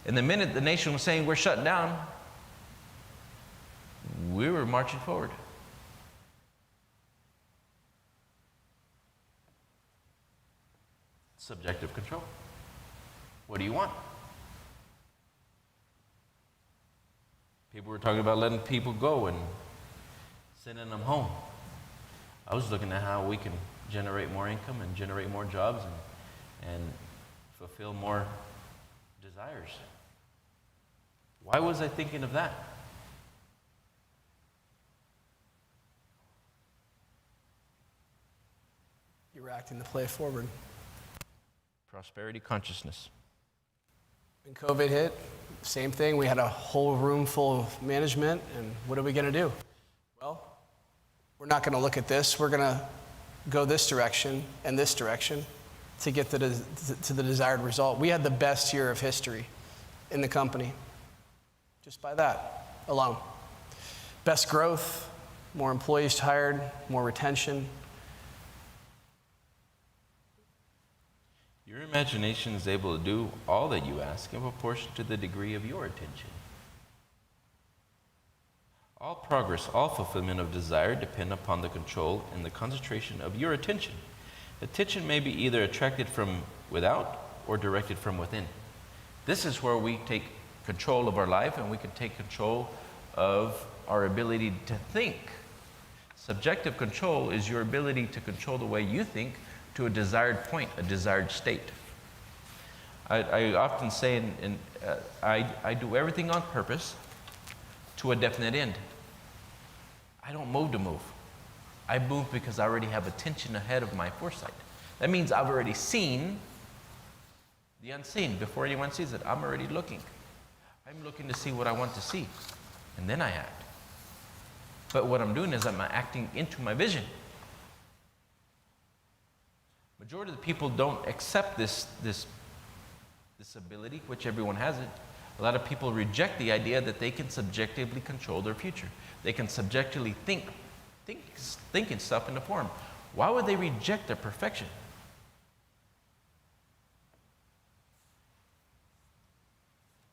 And the minute the nation was saying we're shutting down, we were marching forward. Subjective control. What do you want? People were talking about letting people go and sending them home. I was looking at how we can generate more income and generate more jobs and fulfill more desires. Why was I thinking of that? You were acting the play forward. Prosperity consciousness. When COVID hit, same thing. We had a whole room full of management, and what are we going to do? Well, we're not going to look at this. We're going to go this direction and this direction to get to the desired result. We had the best year of history in the company, just by that alone. Best growth, more employees hired, more retention. Your imagination is able to do all that you ask in proportion to the degree of your attention. All progress, all fulfillment of desire depend upon the control and the concentration of your attention. Attention may be either attracted from without or directed from within. This is where we take control of our life and we can take control of our ability to think. Subjective control is your ability to control the way you think to a desired point, a desired state. I often say I do everything on purpose to a definite end. I don't move to move. I move because I already have attention ahead of my foresight. That means I've already seen the unseen. Before anyone sees it, I'm already looking. I'm looking to see what I want to see, and then I act. But what I'm doing is I'm acting into my vision. Majority of the people don't accept this ability, which everyone has it. A lot of people reject the idea that they can subjectively control their future. They can subjectively thinking stuff into form. Why would they reject their perfection?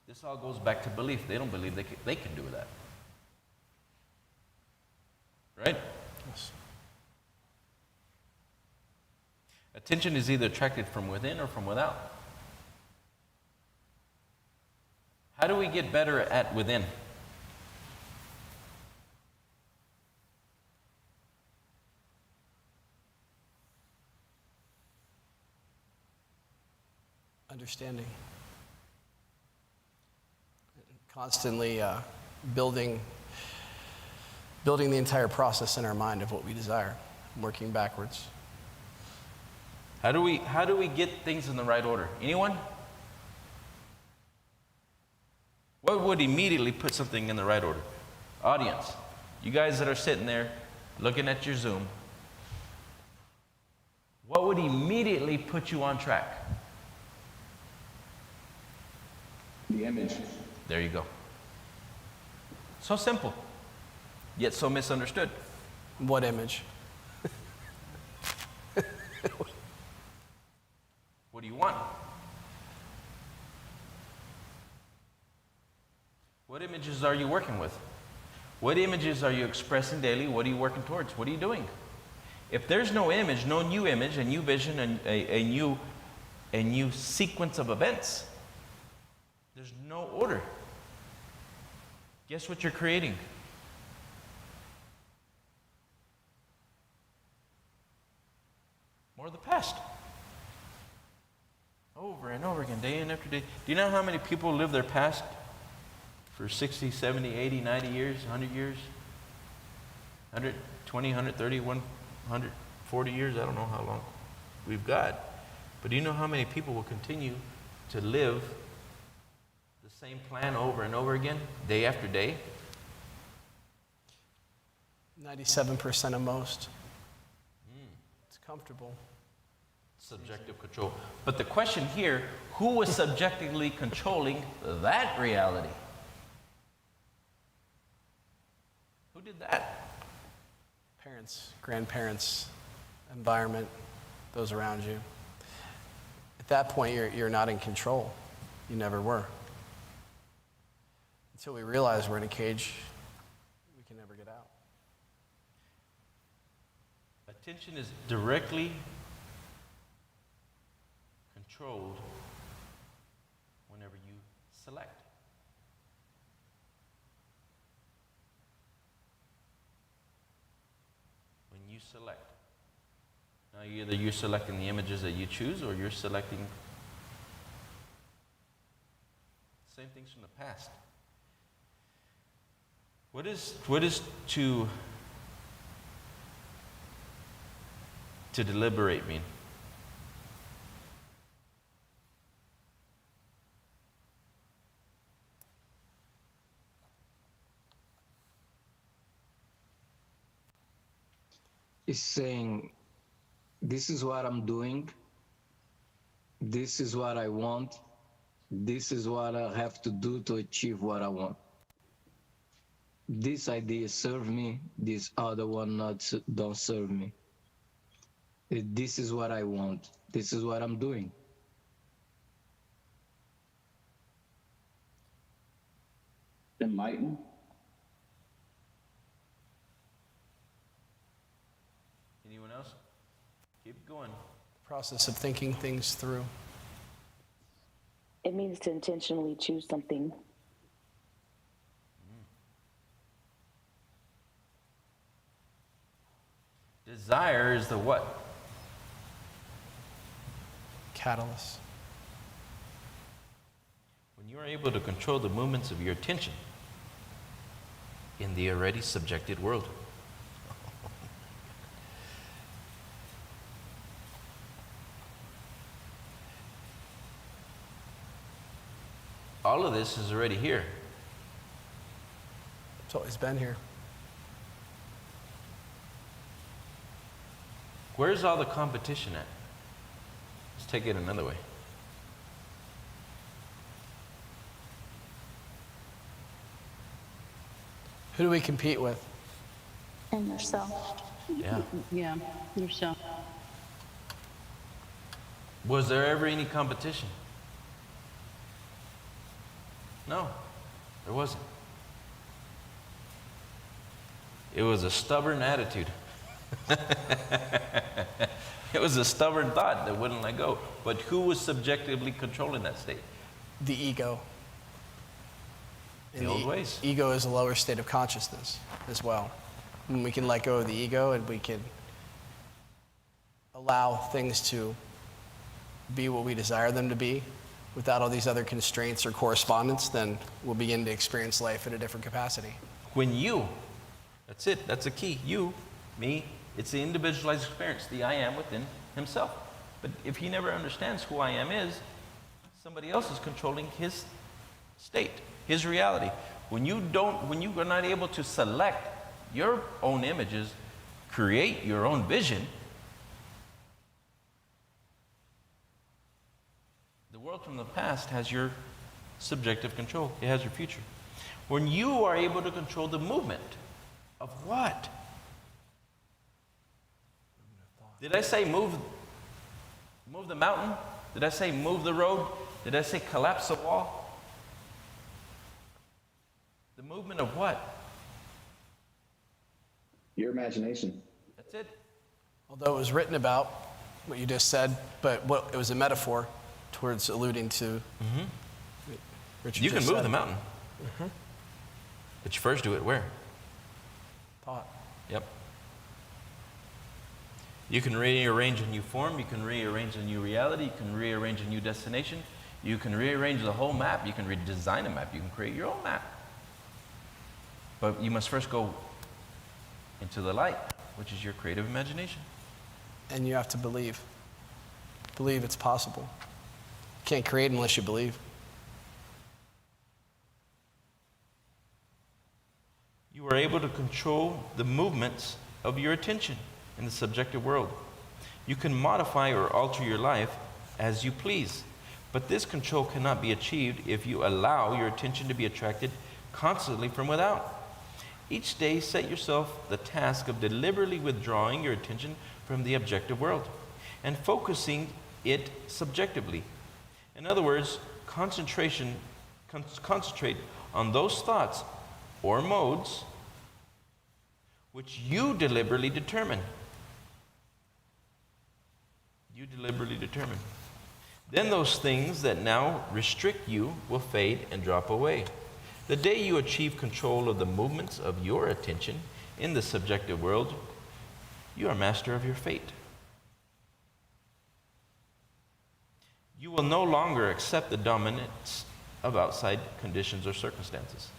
This all goes back to belief. They don't believe they can do that. Right? Yes. Attention is either attracted from within or from without. How do we get better at within? Understanding. Constantly building the entire process in our mind of what we desire, working backwards. How do we get things in the right order? Anyone? What would immediately put something in the right order? Audience, you guys that are sitting there looking at your Zoom, what would immediately put you on track? The image. There you go. So simple, yet so misunderstood. What image? What do you want? What images are you working with? What images are you expressing daily? What are you working towards? What are you doing? If there's no image, no new image, a new vision, and a new sequence of events, there's no order. Guess what you're creating? More of the past. Over and over again, day in after day. Do you know how many people live their past for 60, 70, 80, 90 years, 100 years? 120, 130, 140 years? I don't know how long we've got. But do you know how many people will continue to live the same plan over and over again, day after day? 97% of most. It's comfortable. Subjective control. But the question here, who was subjectively controlling that reality? Who did that? Parents, grandparents, environment, those around you. At that point, you're not in control. You never were. Until we realize we're in a cage, we can never get out. Attention is directly controlled whenever you select. When you select. Now, either you're selecting the images that you choose or you're selecting same things from the past. What is to deliberate mean? Is saying, this is what I'm doing, this is what I want, this is what I have to do to achieve what I want. This idea serve me, this other one don't serve me. This is what I want, this is what I'm doing. Enlighten. Anyone else? Keep going. Process of thinking things through. It means to intentionally choose something. Desire is the what? Catalyst. When you are able to control the movements of your attention in the already subjected world. All of this is already here. It's always been here. Where's all the competition at? Let's take it another way. Who do we compete with? And yourself. Yeah. Yeah, yourself. Was there ever any competition? No, there wasn't. It was a stubborn attitude. It was a stubborn thought that wouldn't let go. But who was subjectively controlling that state? The ego. The old ways. Ego is a lower state of consciousness as well. And we can let go of the ego and we can allow things to be what we desire them to be without all these other constraints or correspondence, then we'll begin to experience life in a different capacity. When you, that's it, that's the key. You, me, it's the individualized experience, the I am within himself. But if he never understands who I am is, somebody else is controlling his state, his reality. When you are not able to select your own images, create your own vision, the world from the past has your subjective control. It has your future. When you are able to control the movement of what? Did I say move the mountain? Did I say move the road? Did I say collapse the wall? The movement of what? Your imagination. That's it. Although it was written about what you just said, but it was a metaphor towards alluding to what Richard You can just move said. the mountain. But you first do it where? Thought. Yep. You can rearrange a new form, you can rearrange a new reality, you can rearrange a new destination, you can rearrange the whole map, you can redesign a map, you can create your own map. But you must first go into the light, which is your creative imagination. And you have to believe. Believe it's possible. You can't create unless you believe. You are able to control the movements of your attention in the subjective world. You can modify or alter your life as you please, but this control cannot be achieved if you allow your attention to be attracted constantly from without. Each day, set yourself the task of deliberately withdrawing your attention from the objective world and focusing it subjectively. In other words, concentration concentrate on those thoughts or modes which you deliberately determine. You deliberately determine. Then those things that now restrict you will fade and drop away. The day you achieve control of the movements of your attention in the subjective world, you are master of your fate. You will no longer accept the dominance of outside conditions or circumstances.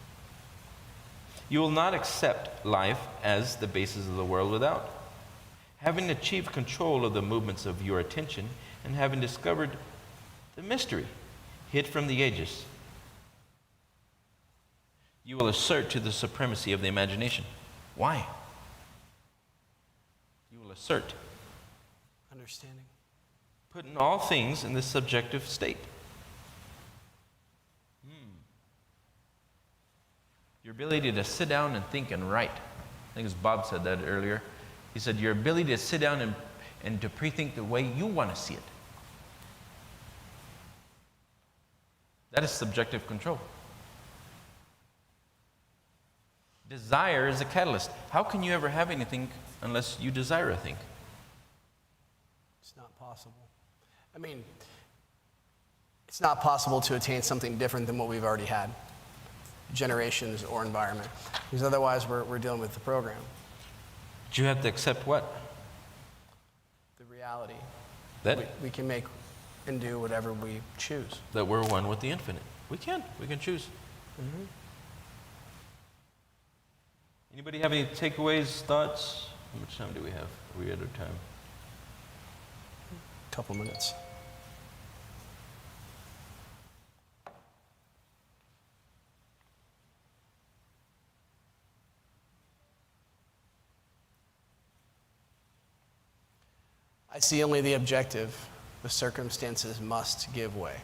You will not accept life as the basis of the world without. Having achieved control of the movements of your attention and having discovered the mystery hid from the ages, you will assert to the supremacy of the imagination. Why? You will assert. Understanding. Putting all things in this subjective state. Your ability to sit down and think and write. I think as Bob said that earlier. He said your ability to sit down and to pre-think the way you want to see it. That is subjective control. Desire is a catalyst. How can you ever have anything unless you desire a thing? It's not possible. I mean, it's not possible to attain something different than what we've already had, generations or environment, because otherwise we're dealing with the program. But you have to accept what? The reality. That We can make and do whatever we choose. that we're one with the infinite. We can choose. Mm-hmm. Anybody have any takeaways, thoughts? How much time do we have? Are we out of time? Couple minutes. I see only the objective. The circumstances must give way.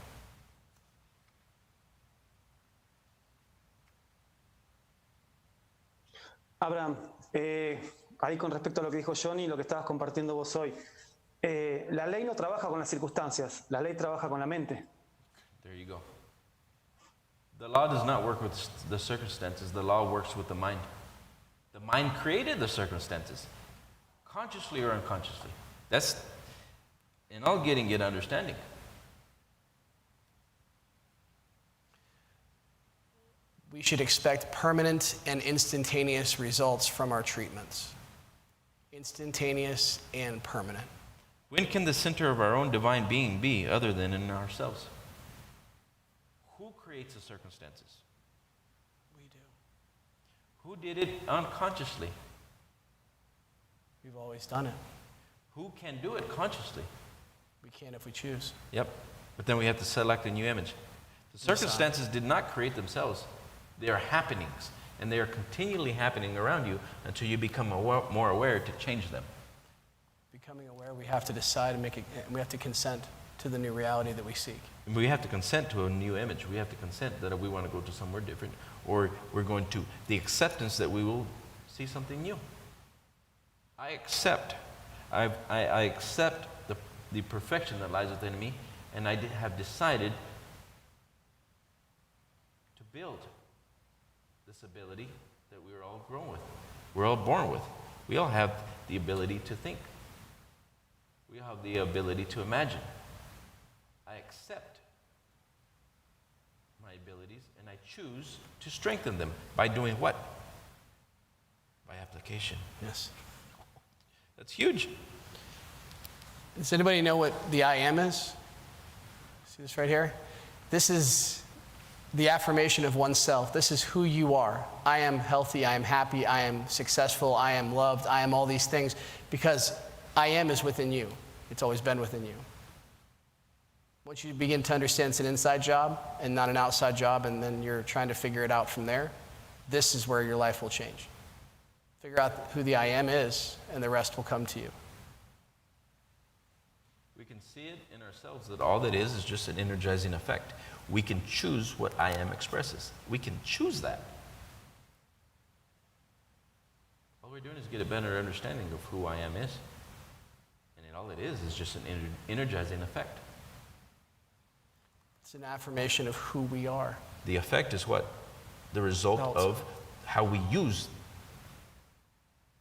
Abraham, ahí con respecto a lo que dijo Johnny y lo que estabas compartiendo vos hoy, la ley no trabaja con las circunstancias, la ley trabaja con la mente. There you go. The law does not work with the circumstances. The law works with the mind. The mind created the circumstances, consciously or unconsciously. That's in all getting, get understanding. We should expect permanent and instantaneous results from our treatments. Instantaneous and permanent. When can the center of our own divine being be other than in ourselves? Who creates the circumstances? We do. Who did it unconsciously? We've always done it. Who can do it consciously? We can if we choose. Yep. But then we have to select a new image. The circumstances did not create themselves. They are happenings, and they are continually happening around you until you become more aware to change them. Becoming aware, we have to decide and we have to consent to the new reality that we seek. And we have to consent to a new image. We have to consent that we want to go to somewhere different, or we're going to the acceptance that we will see something new. I accept the perfection that lies within me, and I have decided to build this ability that we are all grown with. We're all born with. We all have the ability to think. We all have the ability to imagine. I accept my abilities and I choose to strengthen them by doing what? By application. Yes. That's huge. Does anybody know what the I am is? See this right here? This is the affirmation of oneself. This is who you are. I am healthy, I am happy, I am successful, I am loved, I am all these things, because I am is within you. It's always been within you. Once you begin to understand it's an inside job and not an outside job, and then you're trying to figure it out from there, this is where your life will change. Figure out who the I am is, and the rest will come to you. We can see it in ourselves that all that is just an energizing effect. We can choose what I am expresses. We can choose that. All we're doing is get a better understanding of who I am is. And all it is just an energizing effect. It's an affirmation of who we are. The effect is what? The result Felt. of how we use